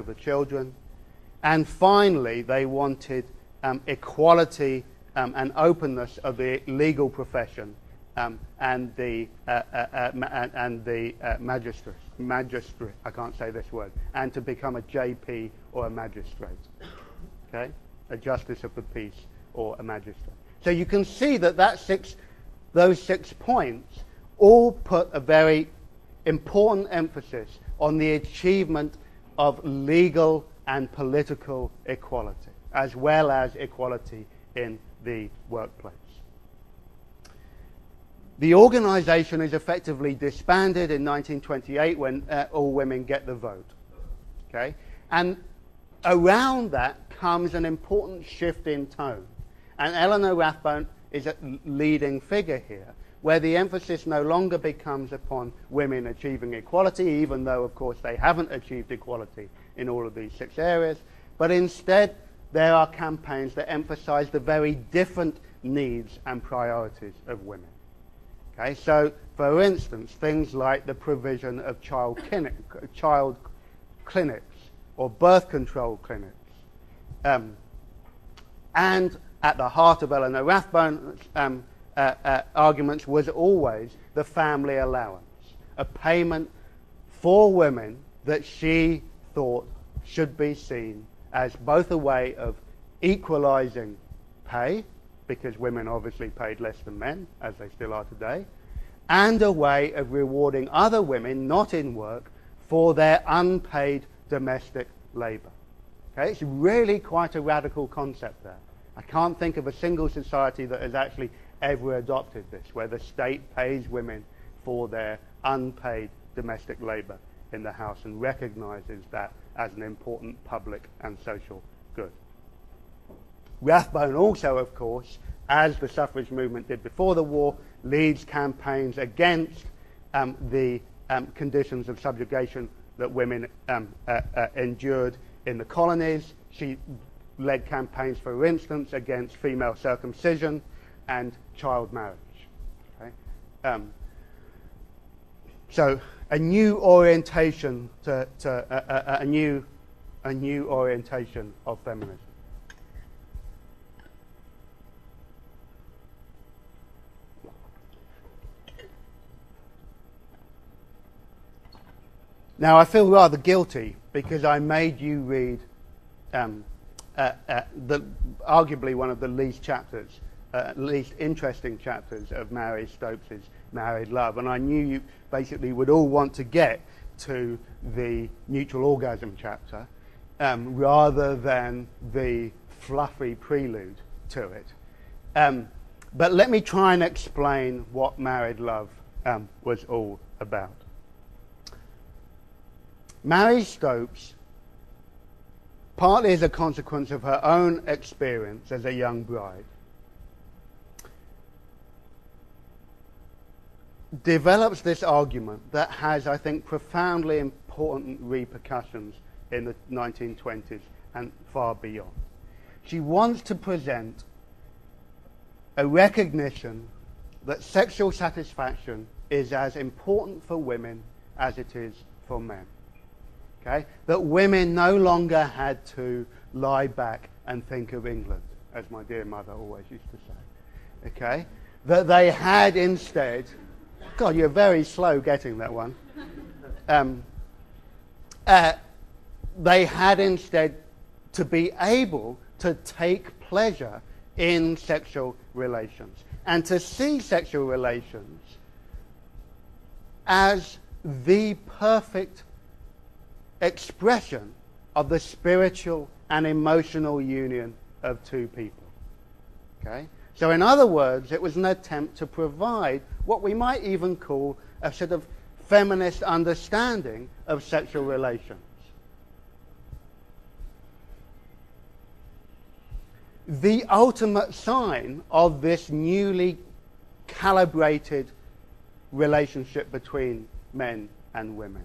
the children. And finally, they wanted equality and openness of the legal profession and the magistrate. I can't say this word. And to become a JP or a magistrate, okay, a justice of the peace or a magistrate. So you can see that those 6 points all put a very important emphasis on the achievement of legal and political equality, as well as equality in the workplace. The organization is effectively disbanded in 1928 when all women get the vote. Okay? And around that comes an important shift in tone. And Eleanor Rathbone is a leading figure here, where the emphasis no longer becomes upon women achieving equality, even though, of course, they haven't achieved equality in all of these 6 areas, but instead there are campaigns that emphasize the very different needs and priorities of women. Okay, so, for instance, things like the provision of child clinics or birth control clinics. And at the heart of Eleanor Rathbone's arguments was always the family allowance, a payment for women that she thought should be seen as both a way of equalizing pay, because women obviously paid less than men, as they still are today, and a way of rewarding other women not in work for their unpaid domestic labor. Okay? It's really quite a radical concept there. I can't think of a single society that has actually ever adopted this, where the state pays women for their unpaid domestic labor in the house and recognizes that as an important public and social good. Rathbone also, of course, as the suffrage movement did before the war, leads campaigns against the conditions of subjugation that women endured in the colonies. She led campaigns, for instance, against female circumcision and child marriage. Okay? So a new orientation a new orientation of feminism. Now I feel rather guilty because I made you read arguably one of the least interesting chapters of Mary Stopes' Married Love, and I knew you basically would all want to get to the mutual orgasm chapter rather than the fluffy prelude to it. But let me try and explain what Married Love was all about. Mary Stopes, partly as a consequence of her own experience as a young bride, develops this argument that has, I think, profoundly important repercussions in the 1920s and far beyond. She wants to present a recognition that sexual satisfaction is as important for women as it is for men. Okay? That women no longer had to lie back and think of England, as my dear mother always used to say. Okay? That they had instead... God, you're very slow getting that one. They had instead to be able to take pleasure in sexual relations and to see sexual relations as the perfect expression of the spiritual and emotional union of two people. Okay? So in other words, it was an attempt to provide what we might even call a sort of feminist understanding of sexual relations. The ultimate sign of this newly calibrated relationship between men and women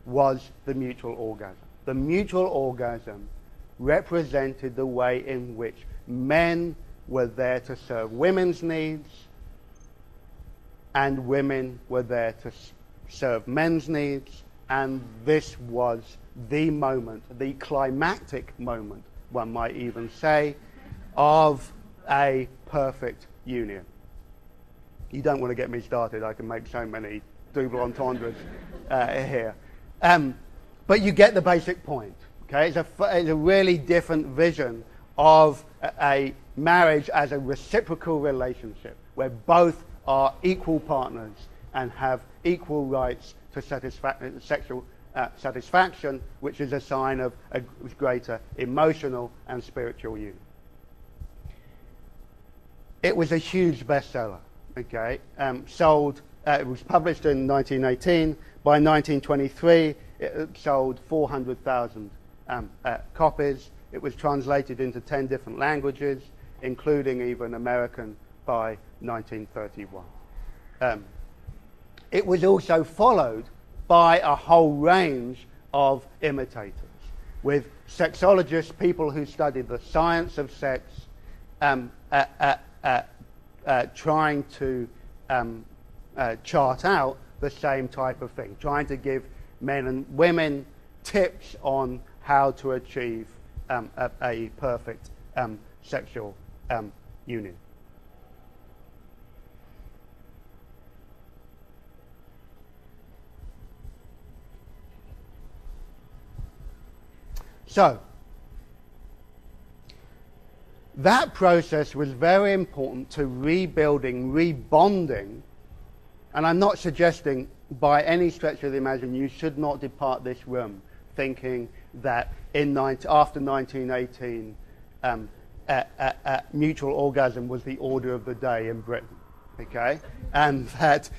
was the mutual orgasm. The mutual orgasm represented the way in which men were there to serve women's needs and women were there to serve men's needs, and this was the moment, the climactic moment, one might even say, of a perfect union. You don't want to get me started. I can make so many double entendres here. But you get the basic point. Okay? It's a really different vision of a marriage as a reciprocal relationship where both are equal partners and have equal rights to sexual satisfaction, which is a sign of a greater emotional and spiritual union. It was a huge bestseller. Okay, sold. It was published in 1918. By 1923, it sold 400,000 copies. It was translated into 10 different languages, including even American, by 1931. It was also followed by a whole range of imitators, with sexologists, people who studied the science of sex, trying to chart out the same type of thing, trying to give men and women tips on how to achieve a perfect sexual union. So, that process was very important to rebuilding, rebonding, and I'm not suggesting by any stretch of the imagination you should not depart this room thinking that after 1918 mutual orgasm was the order of the day in Britain, okay, and that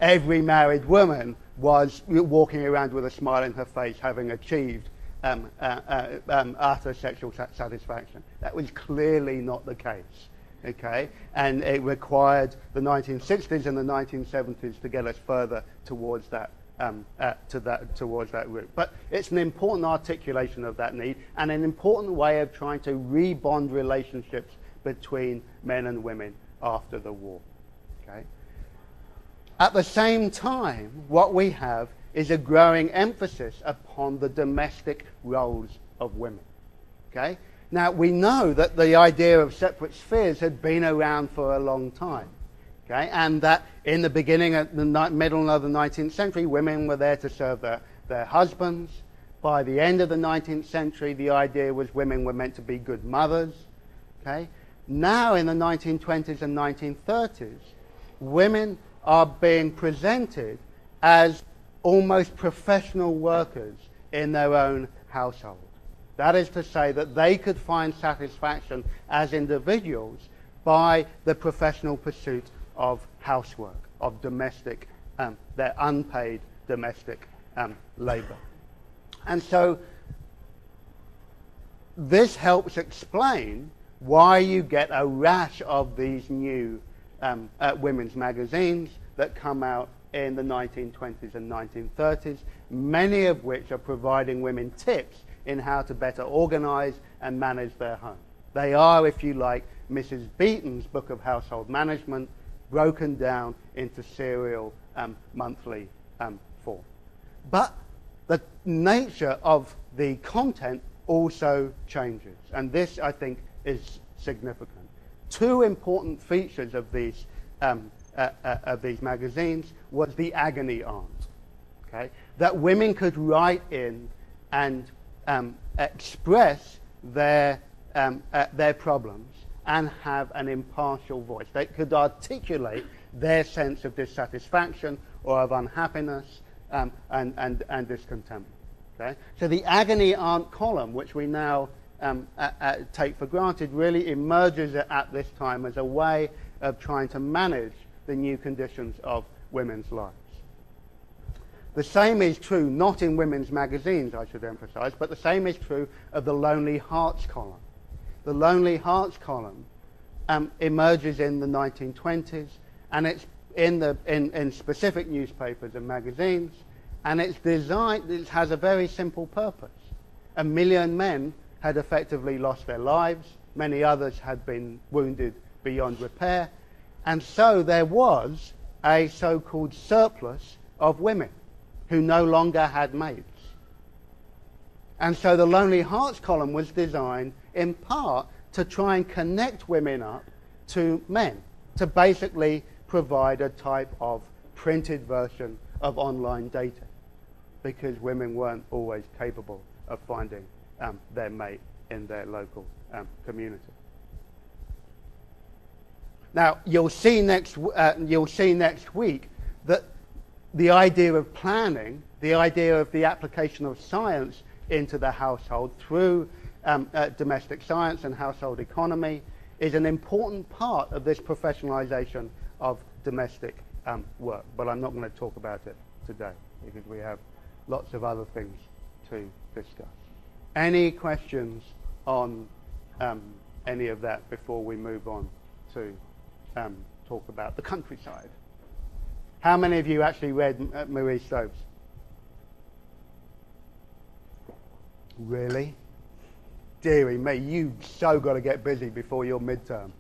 every married woman was walking around with a smile on her face, having achieved utter sexual satisfaction. That was clearly not the case, okay? And it required the 1960s and the 1970s to get us further towards that route. But it's an important articulation of that need and an important way of trying to rebond relationships between men and women after the war, okay? At the same time, what we have is a growing emphasis upon the domestic roles of women. Okay? Now, we know that the idea of separate spheres had been around for a long time. Okay? And that in the beginning, at the middle of the 19th century, women were there to serve their husbands. By the end of the 19th century, the idea was women were meant to be good mothers. Okay? Now, in the 1920s and 1930s, women are being presented as almost professional workers in their own household. That is to say that they could find satisfaction as individuals by the professional pursuit of housework, of domestic, their unpaid domestic labor. And so this helps explain why you get a rash of these new women's magazines that come out in the 1920s and 1930s, many of which are providing women tips in how to better organize and manage their home. They are, if you like, Mrs. Beeton's Book of Household Management, broken down into serial monthly form. But the nature of the content also changes, and this, I think, is significant. Two important features of these magazines was the agony aunt, okay? That women could write in and express their problems and have an impartial voice. They could articulate their sense of dissatisfaction or of unhappiness and discontentment. Okay? So the agony aunt column, which we now take for granted, really emerges at this time as a way of trying to manage the new conditions of women's lives. The same is true, not in women's magazines, I should emphasize, but the same is true of the Lonely Hearts column. The Lonely Hearts column emerges in the 1920s, and it's in specific newspapers and magazines, and it's designed, it has a very simple purpose. 1 million men had effectively lost their lives, many others had been wounded beyond repair, and so there was a so-called surplus of women who no longer had mates. And so the Lonely Hearts column was designed in part to try and connect women up to men, to basically provide a type of printed version of online dating, because women weren't always capable of finding their mate in their local community. Now, you'll see next week that the idea of planning, the idea of the application of science into the household through domestic science and household economy is an important part of this professionalization of domestic work. But I'm not going to talk about it today because we have lots of other things to discuss. Any questions on any of that before we move on to talk about the countryside? How many of you actually read Marie Stopes? Really? Dearie me, you've so got to get busy before your midterm.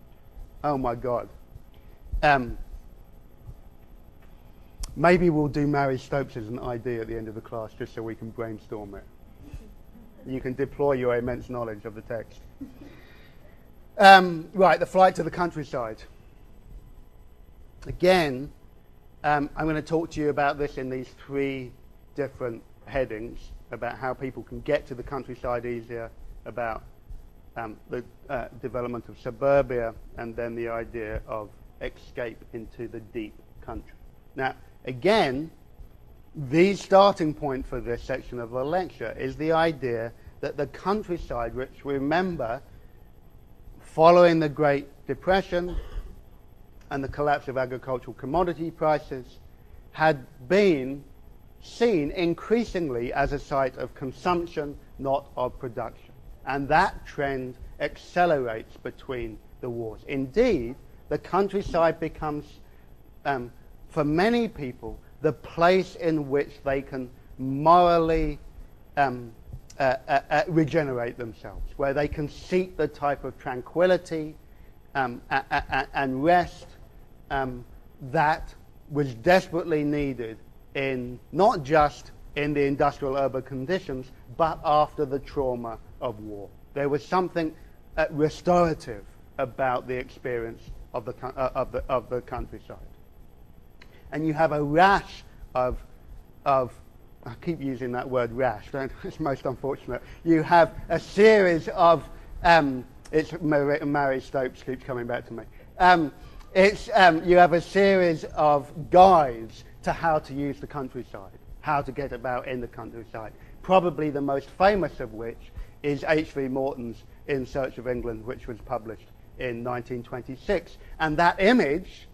Oh my God. Maybe we'll do Marie Stopes as an idea at the end of the class just so we can brainstorm it. You can deploy your immense knowledge of the text. Right, the flight to the countryside. Again, I'm going to talk to you about this in these three different headings, about how people can get to the countryside easier, about the development of suburbia, and then the idea of escape into the deep country. Now, again, the starting point for this section of the lecture is the idea that the countryside, which, remember, following the Great Depression and the collapse of agricultural commodity prices, had been seen increasingly as a site of consumption, not of production. And that trend accelerates between the wars. Indeed, the countryside becomes, for many people, the place in which they can morally regenerate themselves, where they can seek the type of tranquility and rest that was desperately needed in not just in the industrial urban conditions, but after the trauma of war. There was something restorative about the experience of the countryside. And you have a rash of I keep using that word rash, it's most unfortunate. You have a series of, it's Marie Stopes keeps coming back to me. You have a series of guides to how to use the countryside, how to get about in the countryside. Probably the most famous of which is H.V. Morton's In Search of England, which was published in 1926. And that image,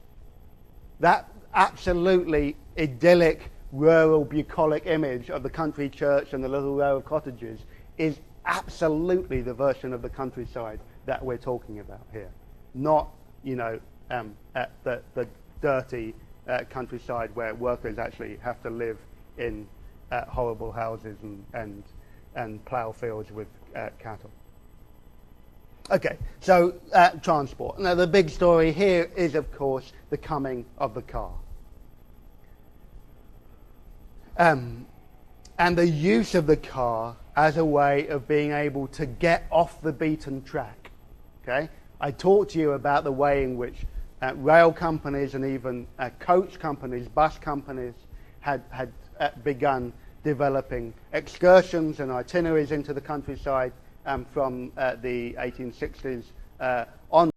that absolutely idyllic, rural, bucolic image of the country church and the little row of cottages is absolutely the version of the countryside that we're talking about here. Not, the dirty countryside where workers actually have to live in horrible houses and plough fields with cattle. Okay, so transport. Now the big story here is, of course, the coming of the car. And the use of the car as a way of being able to get off the beaten track. Okay, I talked to you about the way in which rail companies and even coach companies, bus companies had begun developing excursions and itineraries into the countryside from the 1860s on.